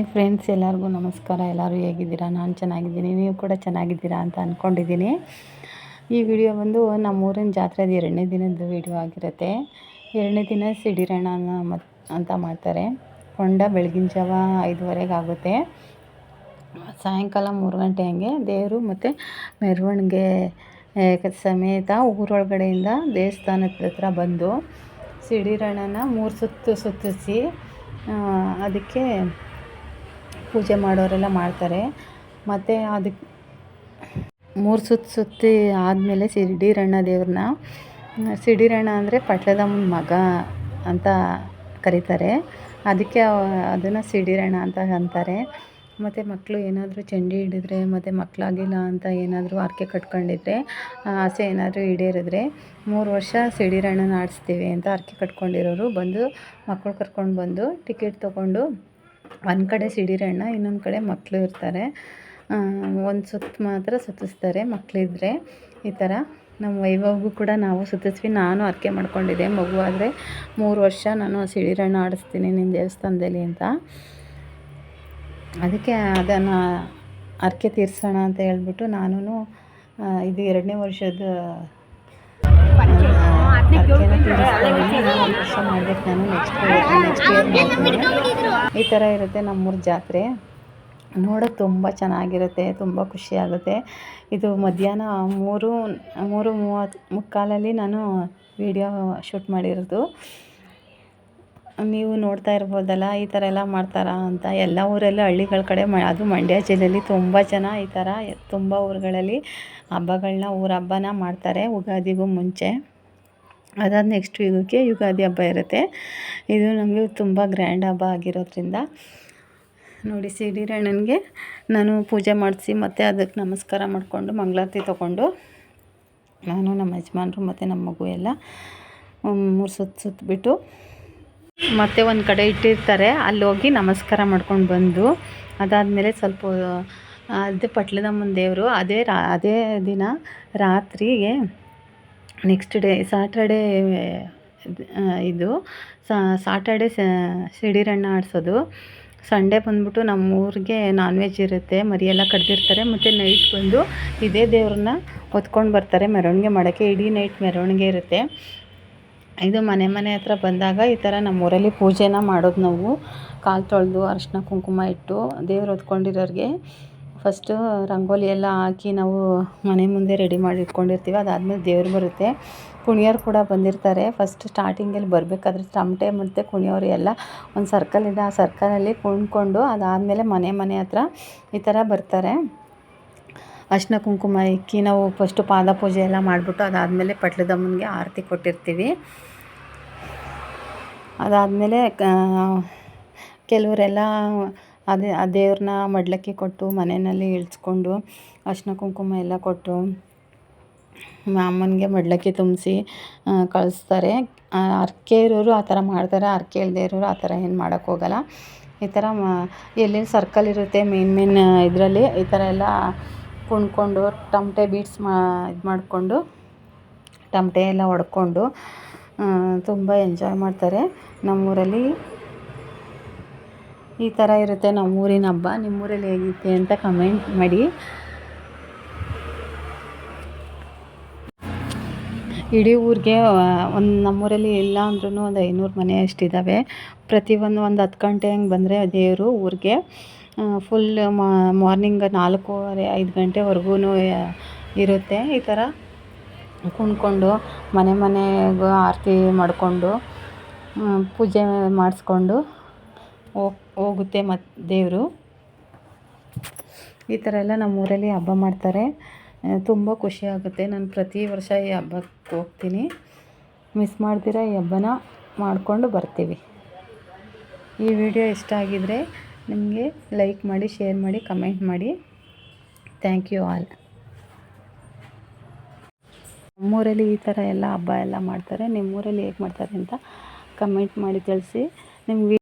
Hi friends, ಎಲ್ಲರಿಗೂ ನಮಸ್ಕಾರ. ಎಲ್ಲರೂ ಹೇಗಿದ್ದೀರಾ? ನಾನು ಚೆನ್ನಾಗಿದ್ದೀನಿ, ನೀವು ಕೂಡ ಚೆನ್ನಾಗಿದ್ದೀರಾ ಅಂತ ಅಂದ್ಕೊಂಡಿದ್ದೀನಿ. ಈ ವಿಡಿಯೋ ಬಂದು ನಮ್ಮೂರಿನ ಜಾತ್ರೆದು 2ನೇ ದಿನದ ವಿಡಿಯೋ ಆಗಿರುತ್ತೆ. 2ನೇ ದಿನ ಸಿಡಿರಣ್ಣನ ಅಂತ ಮಾಡ್ತಾರೆ. ಹೊಂಡ ಬೆಳಗಿನ ಜಾವ 5:30 ಆಗುತ್ತೆ. ಸಾಯಂಕಾಲ 3 ಗಂಟೆ ಹಂಗೆ ದೇವರು ಮತ್ತು ಮೆರವಣಿಗೆ ಸಮೇತ ಊರೊಳಗಡೆಯಿಂದ ದೇವಸ್ಥಾನದ ಹತ್ರ ಬಂದು ಸಿಡಿರಣ್ಣನ 3 ಸುತ್ತು ಸುತ್ತಿಸಿ ಅದಕ್ಕೆ ಪೂಜೆ ಮಾಡೋರೆಲ್ಲ ಮಾಡ್ತಾರೆ. ಮತ್ತು ಅದಕ್ಕೆ 3 ಸುತ್ತಿ ಆದಮೇಲೆ ಸಿಡಿರಣ್ಣ ದೇವ್ರನ್ನ, ಸಿಡಿರಣ್ಣ ಅಂದರೆ ಪಟ್ಲದಮ್ಮನ ಮಗ ಅಂತ ಕರೀತಾರೆ. ಅದಕ್ಕೆ ಅದನ್ನು ಸಿಡಿರಣ್ಣ ಅಂತ ಅಂತಾರೆ. ಮತ್ತು ಮಕ್ಕಳು ಏನಾದರೂ ಚಂಡಿ ಹಿಡಿದ್ರೆ ಮತ್ತು ಮಕ್ಕಳಾಗಿಲ್ಲ ಅಂತ ಏನಾದರೂ ಹರಕೆ ಕಟ್ಕೊಂಡಿದ್ರೆ, ಆಸೆ ಏನಾದರೂ ಈಡೇರಿದ್ರೆ 3 ವರ್ಷ ಸಿಡಿರಣ್ಣನ ಆಡಿಸ್ತೀವಿ ಅಂತ ಹರಕೆ ಕಟ್ಕೊಂಡಿರೋರು ಬಂದು ಮಕ್ಕಳು ಕರ್ಕೊಂಡು ಬಂದು ಟಿಕೆಟ್ ತೊಗೊಂಡು ಒಂದು ಕಡೆ ಸಿಡಿರಣ್ಣ, ಇನ್ನೊಂದು ಕಡೆ ಮಕ್ಕಳು ಇರ್ತಾರೆ. ಒಂದು ಸುತ್ತು ಮಾತ್ರ ಸುತ್ತಿಸ್ತಾರೆ ಮಕ್ಕಳಿದ್ರೆ. ಈ ಥರ ನಮ್ಮ ವೈಭವ್ಗೂ ಕೂಡ ನಾವು ಸುತ್ತಿಸ್ವಿ. ನಾನು ಹರಕೆ ಮಾಡ್ಕೊಂಡಿದ್ದೆ, ಮಗು ಆದರೆ 3 ವರ್ಷ ನಾನು ಸಿಡಿರಣ್ಣ ಆಡಿಸ್ತೀನಿ ನಿನ್ನ ದೇವಸ್ಥಾನದಲ್ಲಿ ಅಂತ. ಅದಕ್ಕೆ ಅದನ್ನು ಹರಕೆ ತೀರ್ಸೋಣ ಅಂತ ಹೇಳ್ಬಿಟ್ಟು ನಾನು ಇದು 2ನೇ ವರ್ಷದ ಹರಕೆನ ತೀರಿಸ್ತಾಯಿದ್ದೀನಿ. ಒಂದು ವರ್ಷ ಮಾಡ್ಬೇಕು ನಾನು, ನೆಕ್ಸ್ಟ್ ಇಯರ್ ಮಾಡ್ತೀನಿ. ಈ ಥರ ಇರುತ್ತೆ ನಮ್ಮೂರ ಜಾತ್ರೆ. ನೋಡೋಕ್ಕೆ ತುಂಬ ಚೆನ್ನಾಗಿರುತ್ತೆ, ತುಂಬ ಖುಷಿಯಾಗುತ್ತೆ. ಇದು ಮಧ್ಯಾಹ್ನ 3:30 ನಾನು ವಿಡಿಯೋ ಶೂಟ್ ಮಾಡಿರೋದು. ನೀವು ನೋಡ್ತಾ ಇರ್ಬೋದಲ್ಲ, ಈ ಥರ ಎಲ್ಲ ಮಾಡ್ತಾರಾ ಅಂತ. ಎಲ್ಲ ಊರಲ್ಲೂ ಹಳ್ಳಿಗಳ ಕಡೆ ಅದು ಮಂಡ್ಯ ಜಿಲ್ಲೆಯಲ್ಲಿ ತುಂಬ ಜನ ಈ ಥರ ತುಂಬ ಊರುಗಳಲ್ಲಿ ಹಬ್ಬಗಳನ್ನ ಊರ ಹಬ್ಬನ ಮಾಡ್ತಾರೆ ಯುಗಾದಿಗೂ ಮುಂಚೆ. ಅದಾದ ನೆಕ್ಸ್ಟ್ ವೀಕಿಗೆ ಯುಗಾದಿ ಹಬ್ಬ ಇರುತ್ತೆ. ಇದು ನಮಗೆ ತುಂಬ ಗ್ರ್ಯಾಂಡ್ ಹಬ್ಬ ಆಗಿರೋದ್ರಿಂದ ನೋಡಿ, ಸಿಡಿರಣ್ಣನಿಗೆ ನಾನು ಪೂಜೆ ಮಾಡಿಸಿ ಮತ್ತು ಅದಕ್ಕೆ ನಮಸ್ಕಾರ ಮಾಡಿಕೊಂಡು ಮಂಗಳಾರತಿ ತೊಗೊಂಡು ನಾನು ನಮ್ಮ ಯಜಮಾನ್ರು ಮತ್ತು ನಮ್ಮ ಮಗು ಎಲ್ಲ 3 ಸುತ್ತಿಬಿಟ್ಟು ಮತ್ತೆ ಒಂದು ಕಡೆ ಇಟ್ಟಿರ್ತಾರೆ, ಅಲ್ಲಿ ಹೋಗಿ ನಮಸ್ಕಾರ ಮಾಡ್ಕೊಂಡು ಬಂದು ಅದಾದಮೇಲೆ ಸ್ವಲ್ಪ ಅದೇ ಪಟ್ಲದಮ್ಮನ ದೇವರು ಅದೇ ದಿನ ರಾತ್ರಿಗೆ ನೆಕ್ಸ್ಟ್ ಡೇ ಸಾಟರ್ಡೇ ಇದು ಸಾಟರ್ಡೇ ಸಿಡಿರಣ್ಣ ಆಡಿಸೋದು. ಸಂಡೇ ಬಂದ್ಬಿಟ್ಟು ನಮ್ಮೂರಿಗೆ ನಾನ್ ವೆಜ್ ಇರುತ್ತೆ, ಮರಿಯೆಲ್ಲ ಕಡ್ದಿರ್ತಾರೆ. ಮತ್ತು ನೈಟ್ ಬಂದು ಇದೇ ದೇವ್ರನ್ನ ಹೊತ್ಕೊಂಡು ಬರ್ತಾರೆ ಮೆರವಣಿಗೆ ಮಾಡೋಕ್ಕೆ. ಇಡೀ ನೈಟ್ ಮೆರವಣಿಗೆ ಇರುತ್ತೆ. ಇದು ಮನೆ ಹತ್ರ ಬಂದಾಗ ಈ ಥರ ನಮ್ಮೂರಲ್ಲಿ ಪೂಜೆನ ಮಾಡೋದು ನಾವು. ಕಾಲು ತೊಳೆದು ಅರಿಶಿನ ಕುಂಕುಮ ಇಟ್ಟು ದೇವ್ರು ಹೊತ್ಕೊಂಡಿರೋರಿಗೆ ಫಸ್ಟು ರಂಗೋಲಿ ಎಲ್ಲ ಹಾಕಿ ನಾವು ಮನೆ ಮುಂದೆ ರೆಡಿ ಮಾಡಿ ಇಟ್ಕೊಂಡಿರ್ತೀವಿ. ಅದಾದಮೇಲೆ ದೇವ್ರು ಬರುತ್ತೆ. ಕುಣಿಯೋರು ಕೂಡ ಬಂದಿರ್ತಾರೆ. ಫಸ್ಟ್ ಸ್ಟಾರ್ಟಿಂಗಲ್ಲಿ ಬರಬೇಕಾದ್ರೆ ತಮಟೆ ಮತ್ತು ಕುಣಿಯೋರು ಎಲ್ಲ ಒಂದು ಸರ್ಕಲ್ ಇದೆ, ಆ ಸರ್ಕಲಲ್ಲಿ ಕುಣ್ಕೊಂಡು ಅದಾದಮೇಲೆ ಮನೆ ಹತ್ರ ಈ ಥರ ಬರ್ತಾರೆ. ಅರಿಶಿನ ಕುಂಕುಮ ಇಕ್ಕಿ ನಾವು ಫಸ್ಟು ಪಾದ ಪೂಜೆ ಎಲ್ಲ ಮಾಡಿಬಿಟ್ಟು ಅದಾದಮೇಲೆ ಪಟ್ಲದಮ್ಮನಿಗೆ ಆರತಿ ಕೊಟ್ಟಿರ್ತೀವಿ. ಅದಾದಮೇಲೆ ಕೆಲವರೆಲ್ಲ ಆ ದೇವ್ರನ್ನ ಮಡ್ಲಕ್ಕಿ ಕೊಟ್ಟು ಮನೆಯಲ್ಲಿ ಇಳಿಸ್ಕೊಂಡು ಅರಿಶಿನ ಕುಂಕುಮ ಎಲ್ಲ ಕೊಟ್ಟು ಅಮ್ಮನಿಗೆ ಮಡ್ಲಕ್ಕಿ ತುಂಬಿಸಿ ಕಳಿಸ್ತಾರೆ. ಹರಕೆ ಇರೋರು ಆ ಥರ ಮಾಡ್ತಾರೆ, ಹರಕೆ ಇಲ್ಲದೆ ಇರೋರು ಆ ಥರ ಏನು ಮಾಡೋಕ್ಕೋಗಲ್ಲ. ಈ ಥರ ಎಲ್ಲೆಲ್ಲಿ ಸರ್ಕಲ್ ಇರುತ್ತೆ ಮೇನ್ ಇದರಲ್ಲಿ ಈ ಥರ ಎಲ್ಲ ಕುಣ್ಕೊಂಡು ತಮಟೆ ಬೀಟ್ಸ್ ಇದು ಮಾಡಿಕೊಂಡು ತಮಟೆ ಎಲ್ಲ ಹೊಡ್ಕೊಂಡು ತುಂಬ ಎಂಜಾಯ್ ಮಾಡ್ತಾರೆ ನಮ್ಮೂರಲ್ಲಿ. ಈ ಥರ ಇರುತ್ತೆ ನಮ್ಮೂರಿನ ಹಬ್ಬ. ನಿಮ್ಮೂರಲ್ಲಿ ಹೇಗಿರುತ್ತೆ ಅಂತ ಕಮೆಂಟ್ ಮಾಡಿ. ಇಡೀ ಊರಿಗೆ ನಮ್ಮೂರಲ್ಲಿ ಇಲ್ಲ ಅಂದ್ರೂ ಒಂದು 500 ಮನೆ ಅಷ್ಟಿದ್ದಾವೆ. ಪ್ರತಿಯೊಂದು 10 ಗಂಟೆ ಹಂಗೆ ಬಂದರೆ ದೇವರು ಊರಿಗೆ ಫುಲ್ ಮಾರ್ನಿಂಗ್ 4:30-5 ಗಂಟೆವರೆಗೂ ಇರುತ್ತೆ. ಈ ಥರ ಕುಣ್ಕೊಂಡು ಮನೆಗೂ ಆರತಿ ಮಾಡಿಕೊಂಡು ಪೂಜೆ ಮಾಡಿಸ್ಕೊಂಡು ಹೋಗುತ್ತೆ ಮತ್ತು ದೇವರು. ಈ ಥರ ಎಲ್ಲ ನಮ್ಮೂರಲ್ಲಿ ಹಬ್ಬ ಮಾಡ್ತಾರೆ. ತುಂಬ ಖುಷಿಯಾಗುತ್ತೆ. ನಾನು ಪ್ರತಿ ವರ್ಷ ಈ ಹಬ್ಬಕ್ಕೆ ಹೋಗ್ತೀನಿ, ಮಿಸ್ ಮಾಡ್ದಿರ ಈ ಹಬ್ಬನ ಮಾಡಿಕೊಂಡು ಬರ್ತೀವಿ. ಈ ವಿಡಿಯೋ ಇಷ್ಟ ಆಗಿದರೆ ನಿಮಗೆ ಲೈಕ್ ಮಾಡಿ, ಶೇರ್ ಮಾಡಿ, ಕಮೆಂಟ್ ಮಾಡಿ. Thank you all. ನಮ್ಮೂರಲ್ಲಿ ಈ ಥರ ಎಲ್ಲ ಹಬ್ಬ ಎಲ್ಲ ಮಾಡ್ತಾರೆ. ನಿಮ್ಮೂರಲ್ಲಿ ಹೇಗೆ ಮಾಡ್ತಾರೆ ಅಂತ ಕಮೆಂಟ್ ಮಾಡಿ ತಿಳಿಸಿ. ನಿಮ್ಗೆ